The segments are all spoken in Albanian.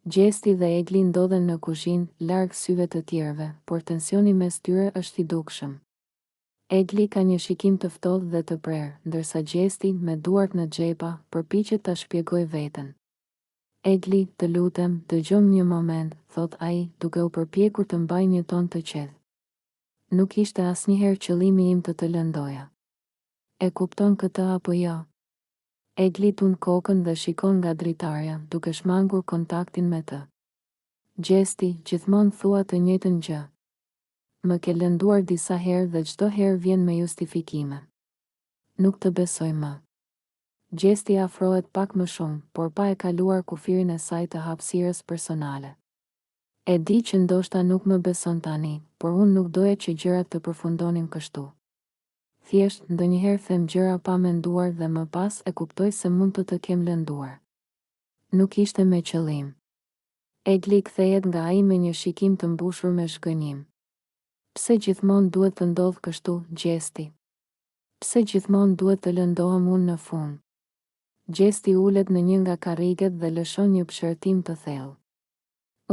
Gjesti dhe Egli ndodhen në kuzhinë, larg syve të tjerëve, por tensioni mes tyre është i dukshëm. Egli ka një shikim të ftohtë dhe të prerë, ndërsa Gjesti, me duart në xhepa, përpiqet ta shpjegojë veten. Egli, të lutem, dëgjom një moment, thot ai, duke u përpjekur të mbajë një ton të qetë. Nuk ishte asnjëherë qëllimi im të lëndoja. E kupton këtë apo jo? Egli tund kokën dhe shikon nga dritarja, duke shmangur kontaktin me të. Gjesti, gjithmonë thua të njëjtën gjë. Më ke lënduar disa herë dhe çdo herë vjen me justifikime. Nuk të besoj më. Gjesti afrohet pak më shumë, por pa e kaluar kufirin e saj të hapësirës personale. E di që ndoshta nuk më beson tani, por unë nuk doja që gjërat të përfundonin kështu. Thjesht, ndonjëherë them gjëra pa menduar dhe më pas e kuptoj se mund të kem lënduar. Nuk ishte me qëllim. Egli kthehet nga ai me një shikim të mbushur me shgënjim. Pse gjithmonë duhet të ndodh kështu, Gjesti? Pse gjithmonë duhet të lëndohem unë në fund? Gjesti ulet në një nga karriget dhe lëshon një pshërtim të thellë.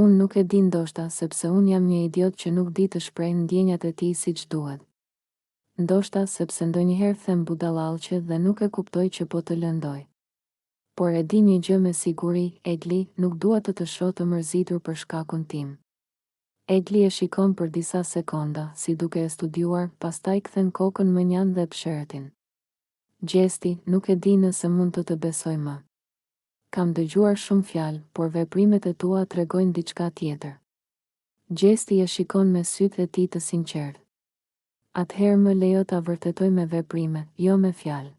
Unë nuk e di, ndoshta sepse unë jam një idiot që nuk di të shpreh ndjenjat e tij siç duhet. Ndoshta sepse ndonjëherë them budallallçe dhe nuk e kuptoj që po të lëndoj. Por e di një gjë me siguri, Egli, nuk dua të shoh të mërzitur për shkakun tim. Egli e shikon për disa sekonda, si duke e studiuar, pastaj kthen kokën më njanë dhe pshertin. Gjesti, nuk e di nëse mund të besoj më. Kam dëgjuar shumë fjalë, por veprimet e tua tregojnë diçka tjetër. Gjesti e shikon me sytë e tij të sinqertë. Atëherë më lejo ta vërtetoj me veprime, jo me fjalë.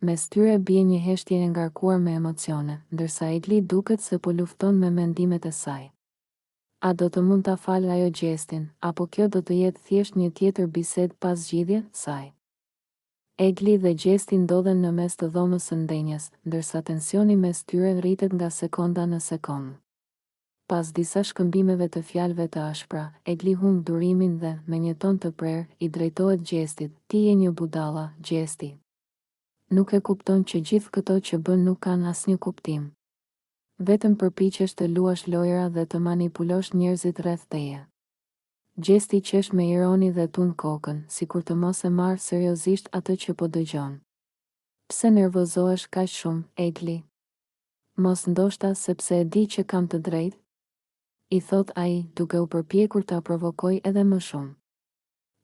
Mes tyre bie një heshtje e ngarkuar me emocione, ndërsa Egli duket se po lufton me mendimet e saj. A do të mund ta falë ajo Gjestin, apo kjo do të jetë thjesht një tjetër bisedë pas zgjidhjes saj? Egli dhe Gjesti ndodhen në mes të dhomës së ndenjes, ndërsa tensioni mes tyre rritet nga sekonda në sekondë. Pas disa shkëmbimeve të fjalëve të ashpra, Egli humb durimin dhe, me një ton të prerë, i drejtohet Gjestit. Ti je një budalla, Gjesti. Nuk e kupton që gjithë këto që bën nuk kanë asnjë kuptim. Vetëm përpiqesh të luash lojra dhe të manipulosh njerëzit rreth teje. Gjesti qesh me ironi dhe tund kokën, sikur të mos e marrë seriozisht atë që po dëgjon. Pse nervozohesh kaq shumë, Egli? Mos ndoshta sepse e di që kam të drejtë? I thot ai, duke u përpjekur ta provokoj edhe më shumë.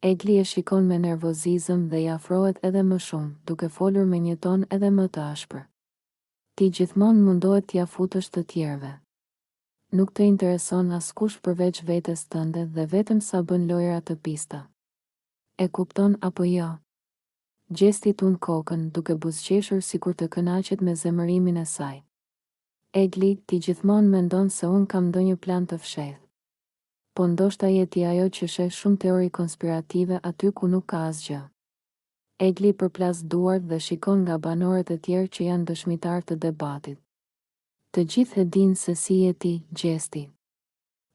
Egli e shikon me nervozizëm dhe i afrohet edhe më shumë, duke folur me një ton edhe më të ashpër. Ti gjithmonë mundohet t'ia futësh të tjerëve. Nuk të intereson askush përveç vetes tënde dhe vetëm sa bën lojra të pista. E kupton apo jo? Gjesti tund kokën, duke buzëqeshur sikur të kënaqet me zemërimin e saj. Egli, ti gjithmonë mendon se unë kam ndonjë plan të fshehtë. Po ndoshta je ti ajo që sheh shumë teori konspirative aty ku nuk ka asgjë. Egli përplas duart dhe shikon nga banorët e tjerë që janë dëshmitar të debatit. Të gjithë e dinë se si je ti, Gjesti.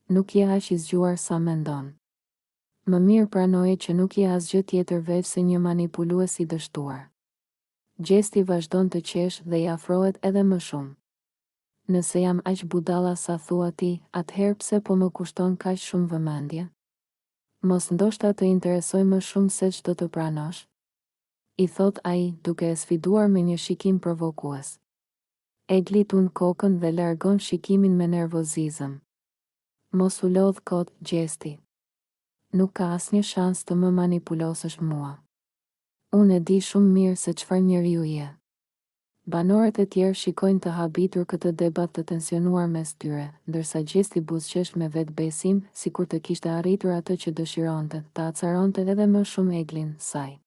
Nuk je aq i zgjuar sa mendon. Më mirë pranoje që nuk je asgjë tjetër veç se një manipulues i dështuar. Gjesti vazhdon të qesh dhe i afrohet edhe më shumë. Nëse jam aq budalla sa thua ti, atëherë pse po më kushton kaq shumë vëmendje? Mos ndoshta të interesoj më shumë se ç'do të pranosh? I thot ai, duke e sfiduar me një shikim provokues. Egli tund kokën dhe largon shikimin me nervozizëm. Mos u lodh kot, Gjesti. Nuk ka asnjë shans të më manipulosësh mua. Unë e di shumë mirë se çfarë njeriu je. Banorët e tjerë shikojnë të habitur këtë debat të tensionuar mes tyre, ndërsa Gjesti buzëqesh me vetbesim, sikur të kishte arritur atë që dëshironte, ta acaronte edhe më shumë Eglin, saj.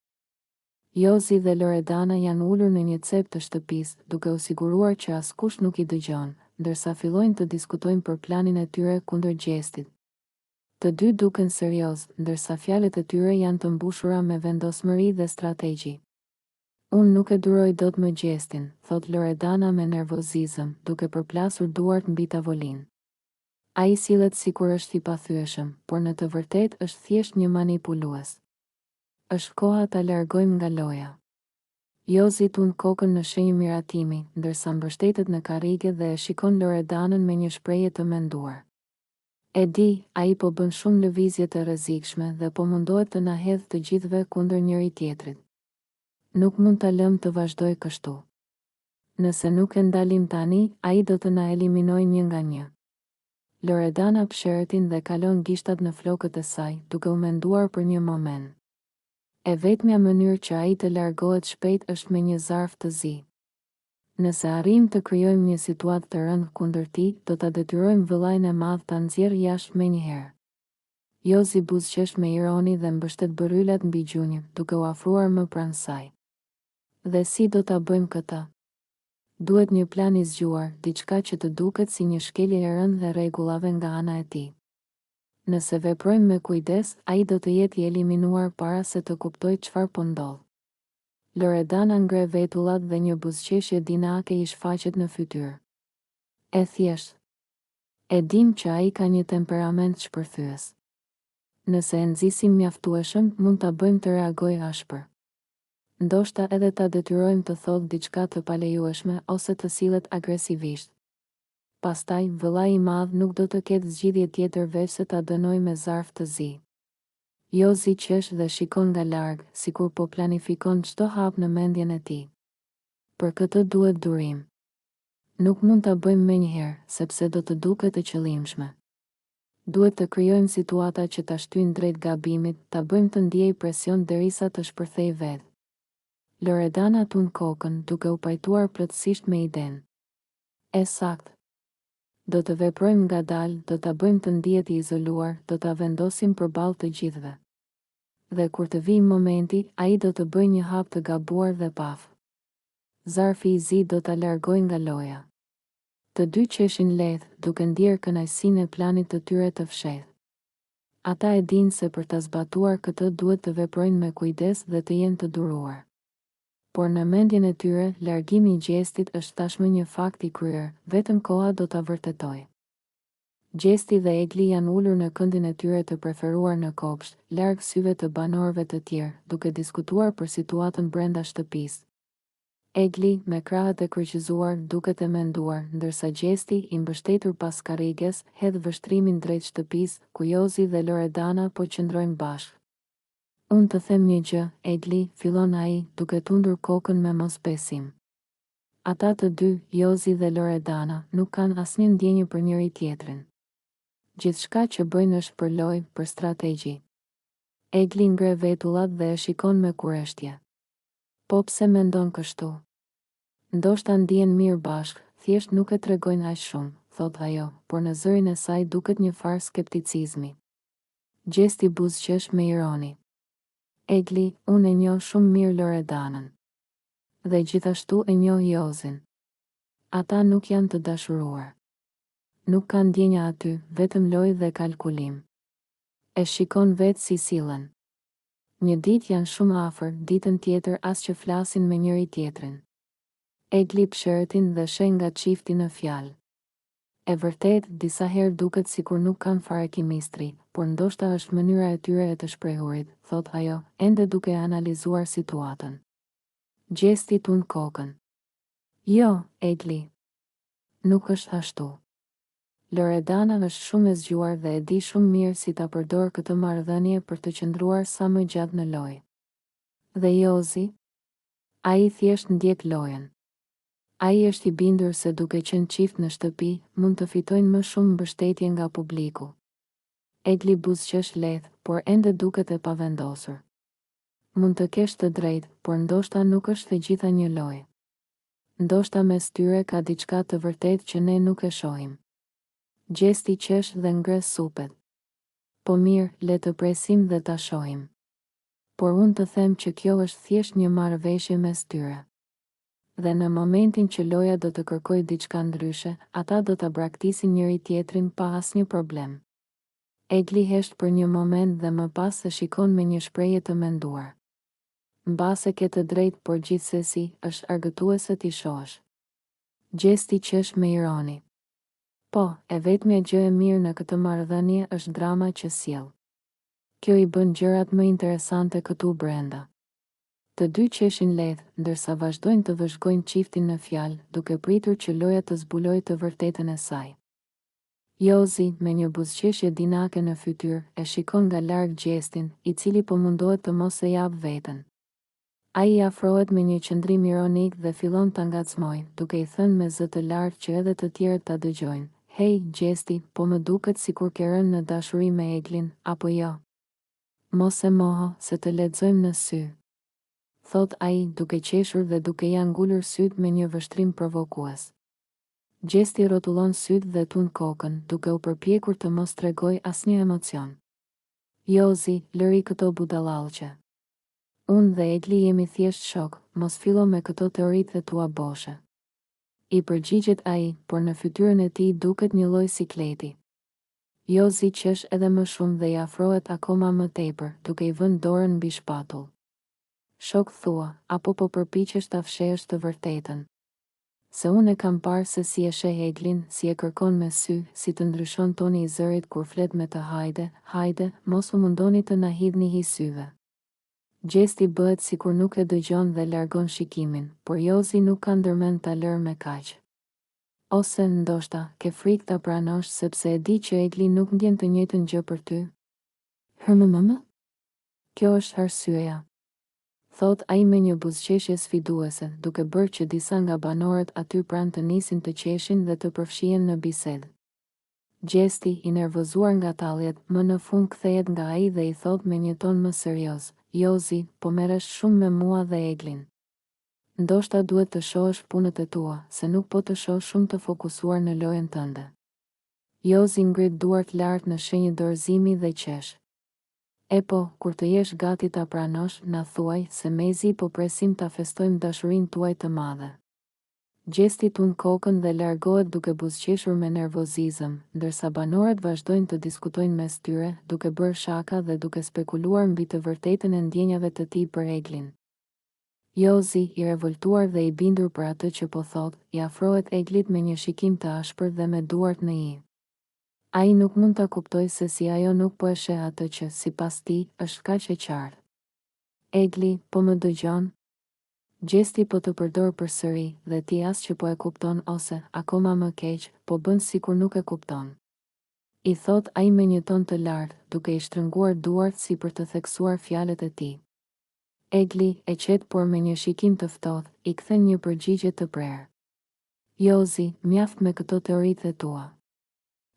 Jozi dhe Loredana janë ulur në një cep të shtëpisë, duke u siguruar që askush nuk i dëgjon, ndërsa fillojnë të diskutojnë për planin e tyre kundër Gjestit. Të dy duken serioz, ndërsa fjalët e tyre janë të mbushura me vendosmëri dhe strategji. Unë nuk e duroj dot më Gjestin, thot Loredana me nervozizëm, duke përplasur duart mbi tavolinë. Ai sillet sikur është i pathyeshëm, por në të vërtetë është thjesht një manipulues. Është koha ta largojmë nga loja. Jozi tund kokën në shenjë miratimi, ndërsa mbështetet në karrige dhe e shikon Loredanën me një shprehje të menduar. E di, ai po bën shumë lëvizje të rrezikshme dhe po mundohet të na hedhë të gjithëve kundër njëri tjetrit. Nuk mund ta lëm të vazhdoj kështu. Nëse nuk e ndalim tani, ai do të na eliminojë një nga një. Loredana pshertin dhe kalon gishtat në flokët e saj, duke u menduar për një moment. E vetmja mënyrë që ai të largohet shpejt është me një zarf të zi. Nëse arrim të krijojmë një situatë të rëndë kundër tij, do ta detyrojmë vëllain e madh ta nxjerrë jashtë menjëherë. Jozi buzëqesh me ironi dhe mbështet bëryllat mbi gjunjë, duke u afruar më pranë saj. Dhe si do ta bëjmë këtë? Duhet një plan i zgjuar, diçka që të duket si një shkelje e rëndë dhe rregullave nga ana e tij. Nëse veprojmë me kujdes, ai do të jetë i eliminuar para se të kuptojë çfarë po ndodh. Loredana ngre vetullat dhe një buzëqeshje dinake i shfaqet në fytyrë. E thjesht. E dim që ai ka një temperament shpërthyes. Nëse e nxisim mjaftueshëm, mund ta bëjmë të reagojë ashpër. Ndoshta edhe ta detyrojmë të thotë diçka të palejueshme ose të sillet agresivisht. Pastaj, vëllai i madh nuk do të ketë zgjidhje tjetër veç se ta dënojë me zarf të zi. Jozi qesh dhe shikon nga larg, sikur po planifikon çdo hap në mendjen e tij. Për këtë duhet durim. Nuk mund ta bëjmë menjëherë, sepse do të duket e qëllimshme. Duhet të krijojmë situata që ta shtyjnë drejt gabimit, ta bëjmë të ndiejë presion derisa të shpërthejë vetë. Loredana tund kokën, duke u pajtuar plotësisht me idenë. E saktë. Do të veprojmë ngadalë, do ta bëjmë të ndihet i izoluar, do ta vendosim përballë të gjithëve. Dhe kur të vijë momenti, ai do të bëjë një hap të gabuar dhe paf. Zarfi i zi do ta largojë nga loja. Të dy qeshin lehtë, duke ndjerë kënaqësinë e planit të tyre të fshehtë. Ata e dinë se për ta zbatuar këtë duhet të veprojnë me kujdes dhe të jenë të duruar. Por në mendjen e tyre, largimi i gjestit është tashmë një fakt i kryer, vetëm koha do ta vërtetojë. Gjesti dhe Egli janë ulur në këndin e tyre të preferuar në kopsht, larg syve të banorëve të tjerë, duke diskutuar për situatën brenda shtëpisë. Egli, me krahët e kryqëzuar, duket e menduar, ndërsa Gjesti, i mbështetur pas karriges, hedh vështrimin drejt shtëpisë, ku Jozi dhe Loredana po qëndrojnë bashkë. Unë të them një gjë, Egli, fillon ai, duke tundur kokën me mosbesim. Ata të dy, Jozi dhe Loredana, nuk kanë asnjë ndjenjë për njëri tjetrin. Gjithçka që bëjnë është për lojë, për strategji. Egli ngre vetullat dhe e shikon me kureshtje. Po pse mendon kështu? Ndoshta ndihen mirë bashkë, thjesht nuk e tregojnë aq shumë, thot ajo, por në zërin e saj duket një farë skepticizmi. Gjesti buzëqesh me ironi. Egli, unë e njoh shumë mirë Loredanën. Dhe gjithashtu e njoh Jozin. Ata nuk janë të dashuruar. Nuk kanë ndjenja aty, vetëm lojë dhe kalkulim. E shikon vetë si sillen. Një ditë janë shumë afër, ditën tjetër as që flasin me njëri tjetrin. Egli pshertin dhe sheh nga çifti në fjalë. E vërtet, disa herë duket sikur nuk kanë fare kimistri, por ndoshta është mënyra e tyre e të shprehurit, thot ajo, ende duke analizuar situatën. Gjesti tund kokën. Jo, Egli. Nuk është ashtu. Loredana është shumë e zgjuar dhe e di shumë mirë si ta përdor këtë marrëdhënie për të qëndruar sa më gjatë në lojë. Dhe Jozi? Ai thjesht ndjek lojën. Ai është i bindur se duke qenë qift në shtëpi, mund të fitojnë më shumë mbështetje nga publiku. Egli buzëqesh lehtë, por ende duket e pavendosur. Mund të kesh të drejtë, por ndoshta nuk është e gjitha një lojë. Ndoshta mes tyre ka diçka të vërtetë që ne nuk e shohim. Gjesti qesh dhe ngre supet. Po mirë, le të presim dhe ta shohim. Por unë të them që kjo është thjesht një marrëveshje mes tyre. Dhe në momentin që loja do të kërkojë diçka ndryshe, ata do ta braktisin njëri tjetrin pa asnjë problem. Egli hesht për një moment dhe më pas se shikon me një shprehje të menduar. Mbase ke të drejtë, por gjithsesi, është argëtuese ti shohësh. Gjesti qesh me ironi. Po, e vetmja gjë e mirë në këtë marrëdhënie është drama që sjell. Kjo i bën gjërat më interesante këtu brenda. Të dy qeshin lehtë, ndërsa vazhdojnë të vëzhgojnë çiftin në fjalë, duke pritur që loja të zbulojë të vërtetën e saj. Jozi, me një buzëqeshje dinake në fytyrë, e shikon nga larg Gjestin, i cili po mundohet të mos e jap veten. Ai i afrohet me një qëndrim ironik dhe fillon ta ngacmojë, duke i thënë me zë të lartë që edhe të tjerët ta dëgjojnë: "Hej, Gjesti, po më duket sikur ke rënë në dashuri me Eglin, apo jo? Mos e moho, se të lexojmë në sy", thot ai, duke qeshur dhe duke ja ngulur syt me një vështrim provokues. Gjesti rrotullon syt dhe tund kokën, duke u përpjekur të mos tregoj asnjë emocion. Jozi, lëri këto budallallqe. Unë dhe Egli jemi thjesht shok, mos fillo me këto teoritë e tua boshe. I përgjigjet ai, por në fytyrën e tij duket një lloj sikleti. Jozi qesh edhe më shumë dhe i afrohet akoma më tepër, duke i vënë dorën mbi shpatull. "Shok," thua, "apo po përpiqesh ta fshehësh të vërtetën? Se unë e kam parë se si e sheh Eglin, si e kërkon me sy, si të ndryshon toni i zërit kur flet me të hajde, mos u mundoni të na hidhni hi syve." Gjesti bëhet sikur nuk e dëgjon dhe largon shikimin, por Jozi nuk ka ndërmend ta lërë me kaq. Ose, ndoshta, ke frikë ta pranosh sepse e di që Egli nuk ndjen të njëjtën gjë për ty? Hërmëmë? Kjo është arsyeja, thot ai me një buzëqeshje sfiduese, duke bërë që disa nga banorët aty pranë të nisin të qeshin dhe të përfshihen në bisedë. Gjesti, i nervozuar nga talljet, më në fund kthehet nga ai dhe i thot me një ton më serioz: "Jozi, po merresh shumë me mua dhe Eglin. Ndoshta duhet të shohësh punët e tua, se nuk po të shoh shumë të fokusuar në lojën tënde." Jozi ngrit duart lart në shenjë dorëzimi dhe qesh. "E po, kur të jesh gati ta pranosh, na thuaj, se mezi po presim ta festojmë dashurinë tuaj të madhe." Gjesti tund kokën dhe largohet duke buzëqeshur me nervozizëm, ndërsa banorët vazhdojnë të diskutojnë mes tyre, duke bërë shaka dhe duke spekuluar mbi të vërtetën e ndjenjave të tij për Eglin. Jozi, i revoltuar dhe i bindur për atë që po thot, i afrohet Eglit me një shikim të ashpër dhe me duart në i. Ai nuk mund ta kuptojë se si ajo nuk po e sheh atë që, sipas tij, është kaq e qartë. "Egli, po më dëgjon? Gjesti po të përdor përsëri, dhe ti as që po e kupton ose, akoma më keq, po bën sikur nuk e kupton", i thot ai me një ton të lartë, duke i shtrënguar duart si për të theksuar fjalët e tij. Egli, e qetë por me një shikim të ftohtë, i kthen një përgjigje të prerë. "Jozi, mjaft me këto teoritë e tua.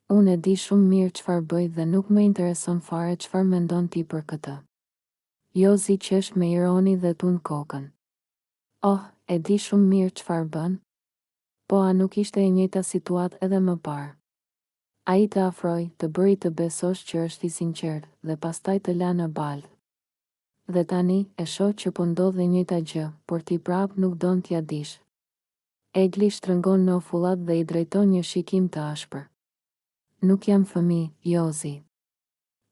Unë e di shumë mirë çfarë bëj dhe nuk më intereson fare çfarë mendon ti për këtë." Jozi qesh me ironi dhe tund kokën. "Oh, e di shumë mirë çfarë bën? Po a nuk ishte e njëjta situatë edhe më parë?" Ai të afroi, të bëri të besosh që është i sinqert, dhe pastaj të la në balë. "Dhe tani, e shoh që po ndodh e njëjta gjë, por ti prap nuk don t'ja dish." Egli shtrëngon nofullat dhe i drejton një shikim të ashpër. "Nuk jam fëmijë, Jozi.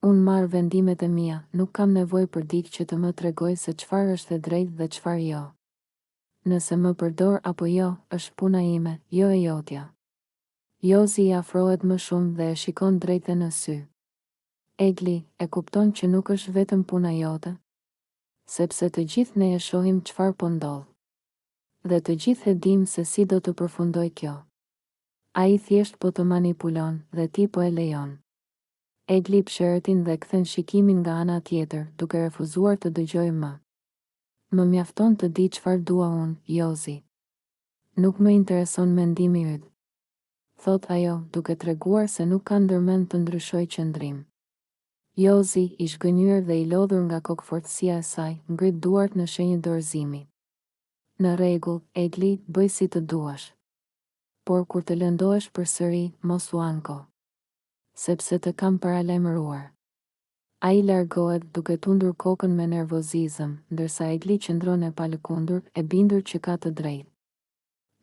Unë marr vendimet e mia, nuk kam nevojë për dikë që të më tregoj se çfarë është e drejtë dhe çfarë jo. Nëse më përdor apo jo, është puna ime, jo e jotja." Jozi i afrohet më shumë dhe e shikon drejtë në sy. "Egli, e kupton që nuk është vetëm puna jote? Sepse të gjithë ne e shohim çfarë po ndodh. Dhe të gjithë e dim se si do të përfundoj kjo. Ai thjesht po të manipulon dhe ti po e lejon." Egli pshërtin dhe kthen shikimin nga ana tjetër, duke refuzuar të dëgjojë më. "Më mjafton të di çfarë dua unë, Jozi. Nuk më intereson mendimi yt", thot ajo, duke treguar se nuk ka ndërmend të ndryshoj qëndrim. Jozi, i zhgënjur dhe i lodhur nga kokëfortësia e saj, ngrit duart në shenjë dorëzimi. "Në rregull, Egli, bëj si të duash. Por kur të lëndohesh përsëri, mos u anko, sepse të kam paralajmëruar." Ai largohet duke tundur kokën me nervozizëm, ndërsa Egli qëndron e palëkundur, e bindur që ka të drejtë.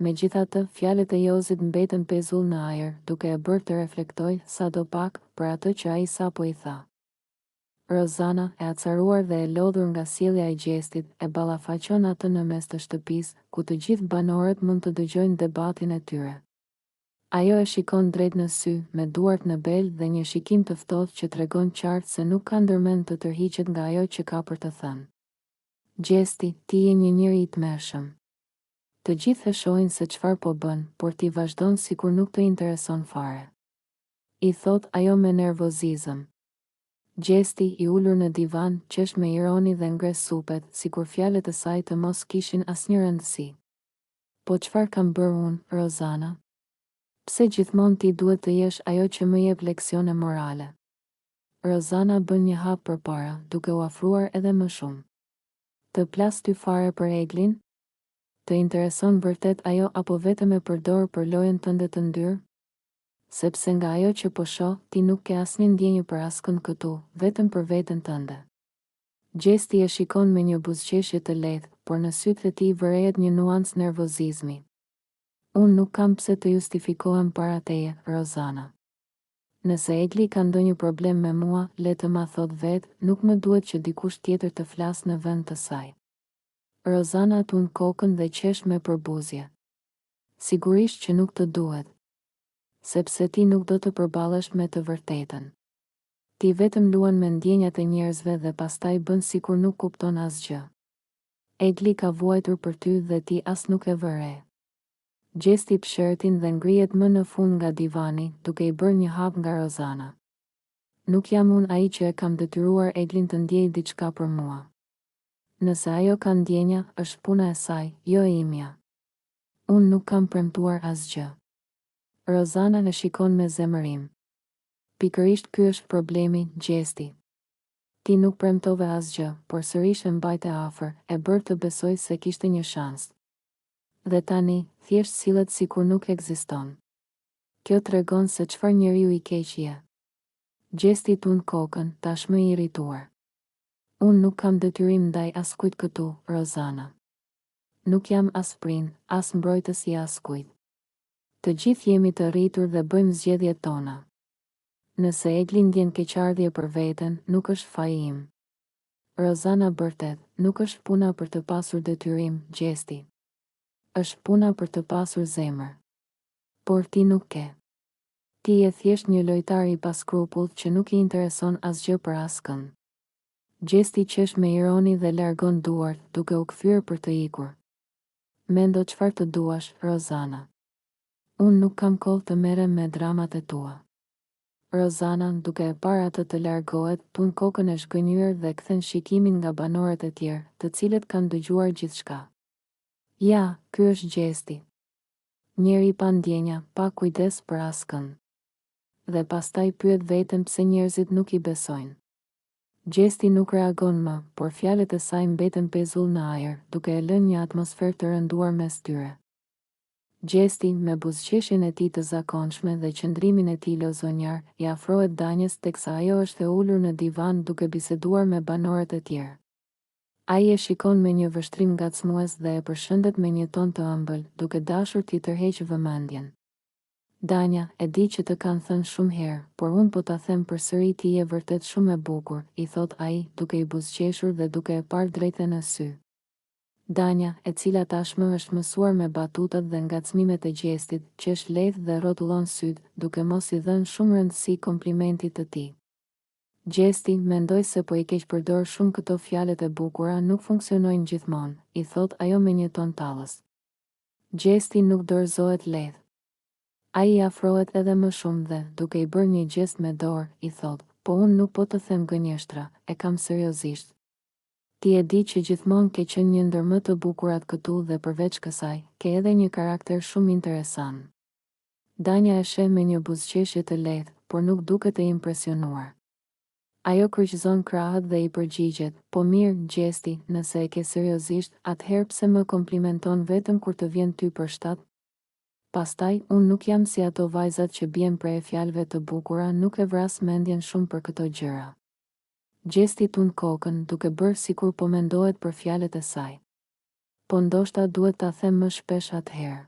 Megjithatë, fjalët e Jozit mbeten pezull në ajër, duke e bërë të reflektojë, sadopak, për atë që ai sapo i tha. Rozana, e acaruar dhe e lodhur nga sjellja e Gjestit, e ballafaqon atë në mes të shtëpisë, ku të gjithë banorët mund të dëgjojnë debatin e tyre. Ajo e shikon drejt në sy, me duart në bel dhe një shikim të ftohtë që tregon qartë se nuk ka ndërmend të tërhiqet nga ajo që ka për të thënë. Gjesti, ti je një njeri i tmerrshëm. Të gjithë e shohin se çfarë po bën, por ti vazhdon sikur nuk të intereson fare. I thot ajo me nervozizëm. Gjesti, i ulur në divan, qesh me ironi dhe ngres supet, sikur fjalët e saj të mos kishin asnjë rëndësi. Po çfarë kam bërë unë, Rozana? Pse gjithmonë ti duhet të jesh ajo që më jep leksione morale? Rozana bën një hap përpara, duke u afruar edhe më shumë. Të plas ty fare për Eglin? Të intereson vërtet ajo apo vetëm e përdor për lojën tënde të ndyrë? Sepse nga ajo që po shoh, ti nuk ke asnjë ndjenjë për askënd këtu, vetëm për veten tënde. Gjesti e shikon me një buzëqeshje të lehtë, por në sytë e tij vërehet një nuancë nervozizmi. Unë nuk kam pse të justifikohem para teje, Rozana. Nëse Egli ka ndonjë problem me mua, le të ma thot vetë, nuk më duhet që dikush tjetër të flasë në vend të saj. Rozana tund kokën dhe qesh me përbuzje. Sigurisht që nuk të duhet, sepse ti nuk do të përballesh me të vërtetën. Ti vetëm luan me ndjenjat e njerëzve dhe pastaj bën sikur nuk kupton asgjë. Egli ka vuajtur për ty dhe ti as nuk e vëre. Gjesti pshërtin dhe ngrihet më në fund nga divani, duke i bërë një hap nga Rozana. Nuk jam unë ai që e kam detyruar Eglin të ndjejë diçka për mua. Nëse ajo ka ndjenja, është puna e saj, jo e imja. Unë nuk kam premtuar asgjë. Rozana e shikon me zemërim. Pikërisht ky është problemi, Gjesti. Ti nuk premtove asgjë, por sërish e mbajte afër, e bërë të besoj se kishte një shans. Dhe tani, thjesht sillet sikur nuk ekziston. Kjo tregon se çfarë njeriu i keq je. Gjesti tund kokën, tashmë i irrituar. Unë nuk kam detyrim ndaj askujt këtu, Rozana. Nuk jam as prind, as mbrojtës i askujt. Të gjithë jemi të rritur dhe bëjmë zgjedhjet tona. Nëse Egli ndjen keqardhje për veten, nuk është faji im. Rozana bërtet, nuk është puna për të pasur detyrim, Gjesti. Është puna për të pasur zemër. Por ti nuk ke. Ti je thjesht një lojtar i paskrupull që nuk i intereson asgjë për askën. Gjesti qesh me ironi dhe largon duart, duke u kthyer për të ikur. Mendo çfarë të duash, Rozana. Unë nuk kam kohë të merrem me dramat e tua. Rozana, duke e parë atë të largohet, tund kokën e zhgënjur dhe kthen shikimin nga banorët e tjerë, të cilët kanë dëgjuar gjithçka. Ja, ky është Gjesti. Njeri pa ndjenja, pa kujdes për askën. Dhe pastaj pyet veten pse njerëzit nuk i besojnë. Gjesti nuk reagon më, por fjalët e saj mbeten pezull në ajër, duke e lënë një atmosferë të rënduar mes tyre. Gjesti, me buzëqeshjen e tij të zakonshme dhe qëndrimin e tij lozonjar, i afrohet Danjës teksa ajo është e ulur në divan duke biseduar me banorët e tjerë. Ai e shikon me një vështrim ngacmues dhe e përshëndet me një ton të ëmbël, duke dashur t'i tërheqë vëmendjen. Danja, e di që të kanë thënë shumë herë, por unë po ta them përsëri, ti je vërtet shumë e bukur, i thot ai, duke i buzëqeshur dhe duke e parë drejtë në sy. Danja, e cila tashmë është mësuar me batutat dhe ngacmimet e Gjestit, qesh lehtë dhe rrotullon syt, duke mos i dhënë shumë rëndësi komplimentit të tij. Gjesti, mendoj se po i keq përdor shumë këto fjalët e bukura, nuk funksionojnë gjithmonë, i thot ajo me një ton tallës. Gjesti nuk dorëzohet lehtë. Ai i afrohet edhe më shumë dhe, duke i bërë një gjest me dorë, i thot, po unë nuk po të them gënjeshtra, e kam seriozisht. Ti e di që gjithmonë ke qenë një ndër më të bukurat këtu dhe përveç kësaj, ke edhe një karakter shumë interesant. Danja e sheh me një buzëqeshje të lehtë, por nuk duket e impresionuar. Ajo kryqëzon krahët dhe i përgjigjet, po mirë, Gjesti, nëse e ke seriozisht, atëherë pse më komplimenton vetëm kur të vjen ty për shtat? Pastaj, unë nuk jam si ato vajzat që bien prej fjalëve të bukura, nuk e vras mendjen shumë për këto gjëra. Gjesti tund kokën, duke bërë sikur po mendohet për fjalët e saj. Po ndoshta duhet ta them më shpesh atëherë.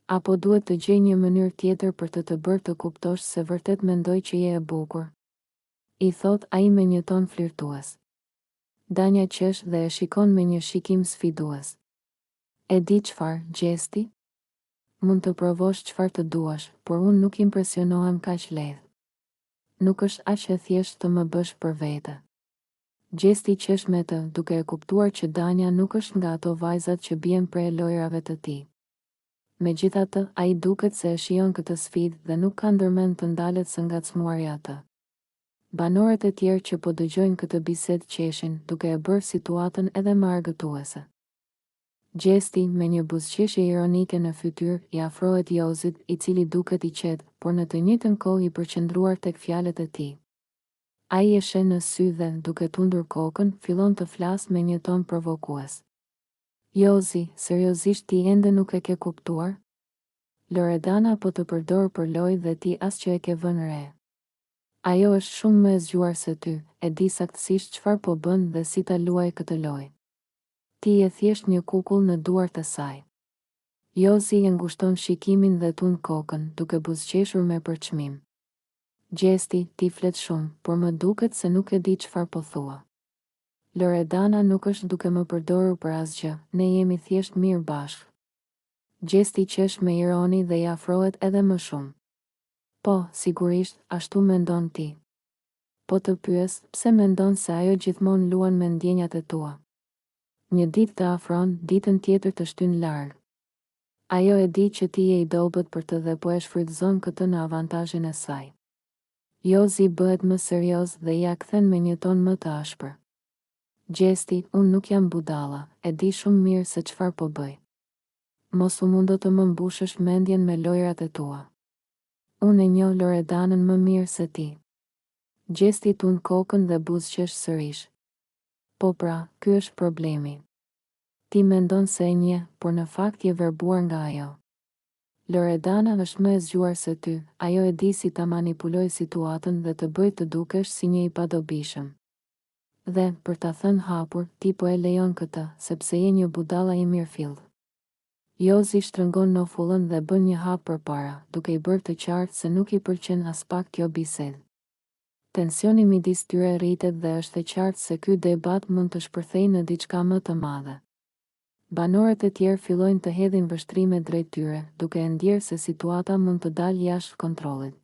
Apo duhet të gjej një mënyrë tjetër për të bërë të kuptosh se vërtet mendoj që je e bukur. I thot ai me një ton flirtues. Danja qesh dhe e shikon me një shikim sfidues. E di çfarë, Gjesti? Mund të provosh çfarë të duash, por unë nuk impresionohem kaq lehtë. Nuk është aq e thjeshtë të më bësh për vete. Gjesti qesh me të, duke e kuptuar që Dania nuk është nga ato vajzat që bien prej lojrave të tij. Megjithatë, ai duket se e shijon këtë sfidë dhe nuk ka ndërmend të ndalet së ngacmuarja atë. Banorët e tjerë që po dëgjojnë këtë bisedë qeshin, duke e bërë situatën edhe më argëtuese. Gjesti, me një buzëqeshje ironike në fytyrë, i afrohet Jozit, i cili duket i qetë, por në të njëjtën kohë i përqendruar tek fjalët e tij. Ai e sheh në sy dhe, duke tundur kokën, fillon të flasë me një ton provokues. Jozi, seriozisht ti ende nuk e ke kuptuar? Loredana po të përdor për lojë dhe ti as që e ke vënë re. Ajo është shumë më e zgjuar se ty, e di saktësisht çfarë po bën dhe si ta luaj këtë lojë. Ti je thjesht një kukull në duart e saj. Jozi e ngushton shikimin dhe tund kokën, duke buzëqeshur me përçmim. Gjesti, ti flet shumë, por më duket se nuk e di çfarë po thua. Loredana nuk është duke më përdorur për asgjë, ne jemi thjesht mirë bashkë. Gjesti qesh me ironi dhe i afrohet edhe më shumë. Po, sigurisht, ashtu mendon ti. Po të pyes, pse mendon se ajo gjithmonë luan me ndjenjat e tua? Një ditë të afron, ditën tjetër të shtyn larg. Ajo e di që ti je i dobët për të dhe po e shfrytëzon këtë në avantazhin e saj. Jozi bëhet më serioz dhe ja kthen me një ton më të ashpër. Gjesti, unë nuk jam budalla, e di shumë mirë se çfarë po bëj. Mos u mundo të më mbushësh mendjen me lojrat e tua. Unë e njoh Loredanën më mirë se ti. Gjesti tund kokën dhe buzëqesh sërish. Po pra, ky është problemi. Ti mendon se e njeh, por në fakt je verbuar nga ajo. Loredana është më e zgjuar se ty, ajo e di si ta manipuloj situatën dhe të bëj të dukesh si një i padobishëm. Dhe, për ta thënë hapur, ti po e lejon këtë, sepse je një budalla i mirëfillt. Jozi shtrëngon nofullën dhe bën një hap përpara, duke i bërë të qartë se nuk i pëlqen as pak kjo bisedë. Tensioni midis tyre rritet dhe është e qartë se ky debat mund të shpërthejë në diçka më të madhe. Banorët e tjerë fillojnë të hedhin vështrime drejt tyre, duke e ndjerë se situata mund të dalë jashtë kontrollit.